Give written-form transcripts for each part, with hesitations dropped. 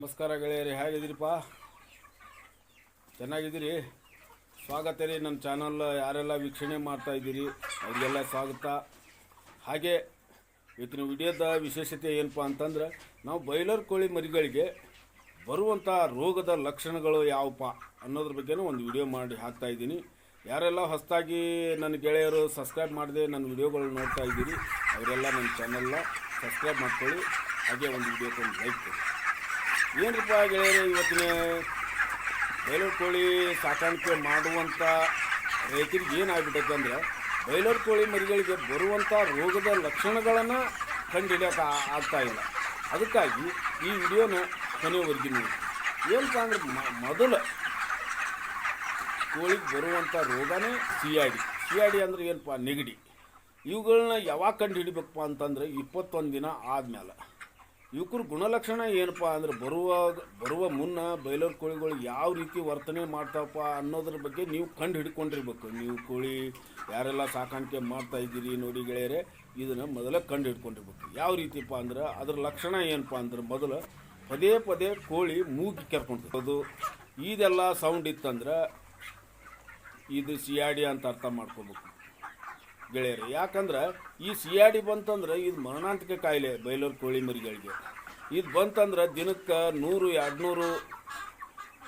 ನಮಸ್ಕಾರ ಗೆಳೆಯರಿ, ಹೇಗಿದ್ದೀರಿಪ್ಪ? ಚೆನ್ನಾಗಿದ್ದೀರಿ? ಸ್ವಾಗತ ರೀ ನನ್ನ ಚಾನಲ್. ಯಾರೆಲ್ಲ ವೀಕ್ಷಣೆ ಮಾಡ್ತಾ ಇದ್ದೀರಿ ಅವರಿಗೆಲ್ಲ ಸ್ವಾಗತ. ಹಾಗೆ ಇವತ್ತಿನ ವಿಡಿಯೋದ ವಿಶೇಷತೆ ಏನಪ್ಪ ಅಂತಂದ್ರೆ, ನಾವು ಬಾಯ್ಲರ್ ಕೋಳಿ ಮರಿಗಳಿಗೆ ಬರುವಂಥ ರೋಗದ ಲಕ್ಷಣಗಳು ಯಾವಪ್ಪ ಅನ್ನೋದ್ರ ಬಗ್ಗೆನೂ ಒಂದು ವಿಡಿಯೋ ಮಾಡಿ ಹಾಕ್ತಾ ಇದ್ದೀನಿ. ಯಾರೆಲ್ಲ ಹೊಸದಾಗಿ ನನ್ನ ಗೆಳೆಯರು ಸಬ್ಸ್ಕ್ರೈಬ್ ಮಾಡದೆ ನನ್ನ ವಿಡಿಯೋಗಳು ನೋಡ್ತಾ ಇದ್ದೀರಿ ಅವರೆಲ್ಲ ನನ್ನ ಚಾನಲ್ನ ಸಬ್ಸ್ಕ್ರೈಬ್ ಮಾಡ್ಕೊಳ್ಳಿ. ಹಾಗೆ ಒಂದು ವಿಡಿಯೋಕ್ಕೆ ಒಂದು ಲೈಕ್ ಕೊಡಿ. ಏನಪ್ಪ ಗೆಳೆಯರು, ಇವತ್ತಿನ ಬಾಯ್ಲರ್ ಕೋಳಿ ಸಾಕಾಣಿಕೆ ಮಾಡುವಂಥ ರೈತರಿಗೆ ಏನಾಗ್ಬಿಟ್ಟೈತೆ ಅಂದರೆ, ಬಾಯ್ಲರ್ ಕೋಳಿ ಮರಿಗಳಿಗೆ ಬರುವಂಥ ರೋಗದ ಲಕ್ಷಣಗಳನ್ನು ಕಂಡುಹಿಡಿಯೋಕೆ ಆಗ್ತಾಯಿಲ್ಲ. ಅದಕ್ಕಾಗಿ ಈ ವಿಡಿಯೋನ ಕೊನೆಯವರೆಗೆ ನೋಡಿ. ಏನಪ್ಪ ಅಂದ್ರೆ, ಮೊದಲು ಕೋಳಿಗೆ ಬರುವಂಥ ರೋಗನೇ ಸಿ ಐ ಡಿ ಅಂದರೆ ಏನಪ್ಪ, ನೆಗಡಿ. ಇವುಗಳನ್ನ ಯಾವಾಗ ಕಂಡು ಹಿಡಿಬೇಕಪ್ಪ ಅಂತಂದರೆ 21 ದಿನ ಆದಮೇಲೆ. ಇವಕ್ಕರ ಗುಣಲಕ್ಷಣ ಏನಪ್ಪ ಅಂದ್ರೆ, ಬರುವ ಮುನ್ನ ಬಾಯ್ಲರ್ ಕೋಳಿಗಳು ಯಾವ ರೀತಿ ವರ್ತನೆ ಮಾಡ್ತಾವಪ್ಪ ಅನ್ನೋದ್ರ ಬಗ್ಗೆ ನೀವು ಕಂಡು ಹಿಡ್ಕೊಂಡಿರ್ಬೇಕು. ನೀವು ಕೋಳಿ ಯಾರೆಲ್ಲ ಸಾಕಾಣಿಕೆ ಮಾಡ್ತಾ ಇದ್ದೀರಿ ನೋಡಿ ಗೆಳೆಯರೆ, ಇದನ್ನು ಮೊದಲೇ ಕಂಡು ಹಿಡ್ಕೊಂಡಿರ್ಬೇಕು. ಯಾವ ರೀತಿಪ್ಪ ಅಂದ್ರೆ, ಅದ್ರ ಲಕ್ಷಣ ಏನಪ್ಪ ಅಂದ್ರೆ, ಮೊದಲು ಪದೇ ಪದೇ ಕೋಳಿ ಮೂಗಿ ಕೆರ್ಕೊಂಡು ಇದೆಲ್ಲ ಸೌಂಡ್ ಇತ್ತಂದ್ರೆ ಇದು ಸಿ ಐ ಡಿ ಅಂತ ಅರ್ಥ ಮಾಡ್ಕೋಬೇಕು ಗೆಳೆಯರು. ಯಾಕಂದ್ರೆ ಈ ಸಿ ಐ ಡಿ ಬಂತಂದ್ರೆ ಇದು ಮರಣಾಂತಿಕ ಕಾಯಿಲೆ. ಬಾಯ್ಲರ್ ಕೋಳಿ ಮರಿಗಳಿಗೆ ಇದು ಬಂತಂದ್ರೆ ದಿನಕ್ಕೆ 100-200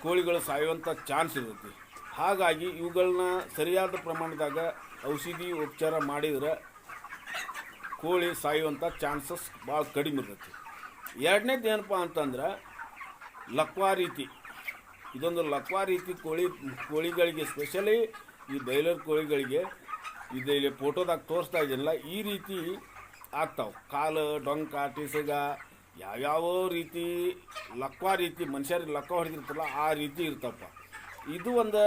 ಕೋಳಿಗಳು ಸಾಯುವಂಥ ಚಾನ್ಸ್ ಇರುತ್ತೆ. ಹಾಗಾಗಿ ಇವುಗಳನ್ನ ಸರಿಯಾದ ಪ್ರಮಾಣದಾಗ ಔಷಧಿ ಉಪಚಾರ ಮಾಡಿದ್ರೆ ಕೋಳಿ ಸಾಯುವಂಥ ಚಾನ್ಸಸ್ ಭಾಳ ಕಡಿಮೆ ಇರುತ್ತೆ. ಎರಡನೇದು ಏನಪ್ಪ ಅಂತಂದ್ರೆ, ಲಕ್ವಾ ರೀತಿ. ಇದೊಂದು ಲಕ್ವಾ ರೀತಿ ಕೋಳಿಗಳಿಗೆ ಸ್ಪೆಷಲಿ ಈ ಬಾಯ್ಲರ್ ಕೋಳಿಗಳಿಗೆ ಇದು ಇಲ್ಲಿ ಫೋಟೋದಾಗ ತೋರಿಸ್ತಾ ಇದ್ದೀನಲ್ಲ, ಈ ರೀತಿ ಆಗ್ತಾವೆ. ಕಾಲು, ಡೊಂಕ, ಟಿಸಗ ಯಾವ್ಯಾವ ರೀತಿ ಲಕ್ವಾ ರೀತಿ ಮನುಷ್ಯರಿಗೆ ಲಕ್ವ ಹೊಡೆದಿರ್ತಲ್ಲ ಆ ರೀತಿ ಇರ್ತಪ್ಪ. ಇದು ಒಂದು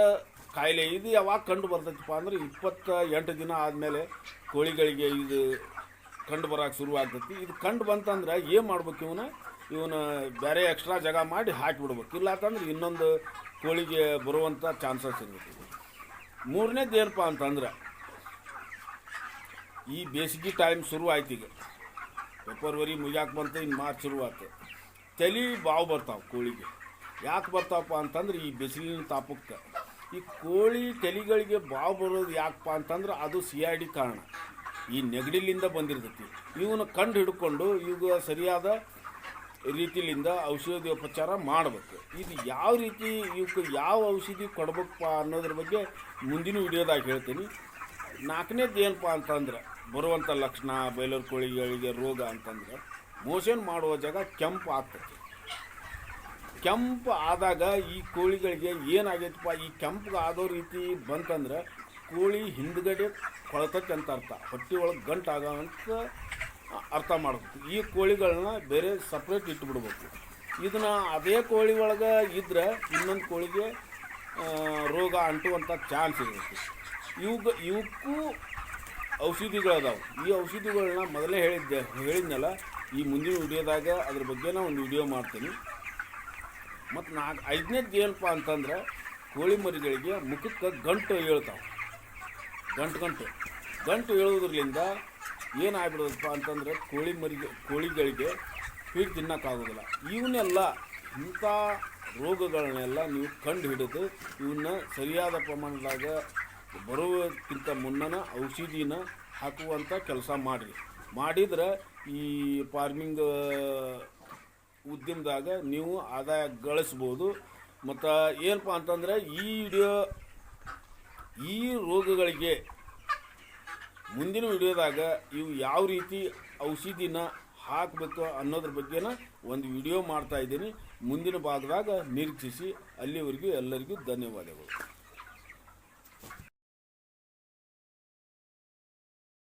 ಕಾಯಿಲೆ. ಇದು ಯಾವಾಗ ಕಂಡು ಬರ್ತೈತಪ್ಪ ಅಂದ್ರೆ 28 ದಿನ ಆದಮೇಲೆ ಕೋಳಿಗಳಿಗೆ ಇದು ಕಂಡು ಬರೋಕೆ ಶುರು ಆಗ್ತೈತಿ. ಇದು ಕಂಡು ಬಂತಂದ್ರೆ ಏನು ಮಾಡ್ಬೇಕು, ಇವನ ಬೇರೆ ಎಕ್ಸ್ಟ್ರಾ ಜಾಗ ಮಾಡಿ ಹಾಕಿಬಿಡ್ಬೇಕು. ಇಲ್ಲ ಅಂತಂದ್ರೆ ಇನ್ನೊಂದು ಕೋಳಿಗೆ ಬರುವಂಥ ಚಾನ್ಸಸ್ ಇರುತ್ತೆ. ಮೂರನೇದು ಏನಪ್ಪ ಅಂತಂದ್ರೆ, ಈ ಬೇಸಿಗೆ ಟೈಮ್ ಶುರು ಆಯ್ತು. ಈಗ ಫೆಬ್ರವರಿ ಮುಗಿಯಾಕೆ ಬಂತು, ಇನ್ನು ಮಾರ್ಚ್ ಶುರು ಆಯ್ತು. ತಲೆ ಬಾವು ಬರ್ತಾವೆ ಕೋಳಿಗೆ. ಯಾಕೆ ಬರ್ತಾವಪ್ಪ ಅಂತಂದ್ರೆ, ಈ ಬಿಸಿಲಿನ ತಾಪಕ್ಕೆ ಈ ಕೋಳಿ ತಲೆಗಳಿಗೆ ಬಾವು ಬರೋದು ಯಾಕಪ್ಪ ಅಂತಂದ್ರೆ, ಅದು ಸಿ ಐ ಡಿ ಕಾರಣ. ಈ ನೆಗಡಿಲಿಂದ ಬಂದಿರ್ತೈತಿ. ಇವನ್ನ ಕಂಡು ಹಿಡ್ಕೊಂಡು ಇವಾಗ ಸರಿಯಾದ ರೀತಿಲಿಂದ ಔಷಧೋಪಚಾರ ಮಾಡಬೇಕು. ಇದು ಯಾವ ರೀತಿ ಇವಕ್ಕೆ ಯಾವ ಔಷಧಿ ಕೊಡ್ಬೇಕಪ್ಪ ಅನ್ನೋದ್ರ ಬಗ್ಗೆ ಮುಂದಿನ ವಿಡಿಯೋದಾಗ ಹೇಳ್ತೀನಿ. ನಾಲ್ಕನೇದು ಏನಪ್ಪ ಅಂತಂದ್ರೆ, ಬರುವಂಥ ಲಕ್ಷಣ ಬಾಯ್ಲರ್ ಕೋಳಿಗಳಿಗೆ ರೋಗ ಅಂತಂದ್ರೆ, ಮೋಷನ್ ಮಾಡುವ ಜಾಗ ಕೆಂಪು ಆಗ್ತದೆ. ಕೆಂಪು ಆದಾಗ ಈ ಕೋಳಿಗಳಿಗೆ ಏನಾಗೈತಪ್ಪ, ಈ ಕೆಂಪು ಆದೋ ರೀತಿ ಬಂತಂದ್ರೆ ಕೋಳಿ ಹಿಂದ್ಗಡೆ ಕೊಳತೈತೆ ಅಂತ ಅರ್ಥ. ಹೊಟ್ಟೆ ಒಳಗೆ ಗಂಟು ಆಗೋ ಅಂತ ಅರ್ಥ ಮಾಡಬೇಕು. ಈ ಕೋಳಿಗಳನ್ನ ಬೇರೆ ಸಪ್ರೇಟ್ ಇಟ್ಬಿಡ್ಬೇಕು. ಇದನ್ನು ಅದೇ ಕೋಳಿ ಒಳಗೆ ಇದ್ದರೆ ಇನ್ನೊಂದು ಕೋಳಿಗೆ ರೋಗ ಅಂಟುವಂಥ ಚಾನ್ಸ್ ಇರುತ್ತೆ. ಇವಕ್ಕೂ ಔಷಧಿಗಳದಾವೆ. ಈ ಔಷಧಿಗಳನ್ನ ಮೊದಲೇ ಹೇಳಿದ್ನಲ್ಲ, ಈ ಮುಂದಿನ ವಿಡಿಯೋದಾಗ ಅದ್ರ ಬಗ್ಗೆನ ಒಂದು ವಿಡಿಯೋ ಮಾಡ್ತೀನಿ. ಮತ್ತು 5ನೇದು ಏನಪ್ಪ ಅಂತಂದ್ರೆ, ಕೋಳಿ ಮರಿಗಳಿಗೆ ಮುಖಕ್ಕೆ ಗಂಟು ಏಳ್ತಾವೆ. ಗಂಟು ಏಳೋದ್ರಿಂದ ಏನಾಗ್ಬಿಡೋದಪ್ಪ ಅಂತಂದರೆ, ಕೋಳಿಗಳಿಗೆ ಫೀಡ್ ತಿನ್ನೋಕ್ಕಾಗೋದಿಲ್ಲ. ಇವನ್ನೆಲ್ಲ ಇಂಥ ರೋಗಗಳನ್ನೆಲ್ಲ ನೀವು ಕಂಡು ಹಿಡಿದು ಇವನ್ನ ಸರಿಯಾದ ಪ್ರಮಾಣದಾಗ ಬರೋಕ್ಕಿಂತ ಮುನ್ನ ಔಷಧಿನ ಹಾಕುವಂಥ ಕೆಲಸ ಮಾಡಿದ್ರೆ ಈ ಫಾರ್ಮಿಂಗ್ ಉದ್ಯಮದಾಗ ನೀವು ಆದಾಯ ಗಳಿಸ್ಬೋದು. ಮತ್ತು ಏನಪ್ಪ ಅಂತಂದರೆ, ಈ ರೋಗಗಳಿಗೆ ಮುಂದಿನ ವಿಡಿಯೋದಾಗ ಇವು ಯಾವ ರೀತಿ ಔಷಧಿನ ಹಾಕಬೇಕು ಅನ್ನೋದ್ರ ಬಗ್ಗೆನ ಒಂದು ವಿಡಿಯೋ ಮಾಡ್ತಾಯಿದ್ದೀನಿ. ಮುಂದಿನ ಭಾಗದಾಗ ನಿರೀಕ್ಷಿಸಿ. ಅಲ್ಲಿವರೆಗೂ ಎಲ್ಲರಿಗೂ ಧನ್ಯವಾದಗಳು.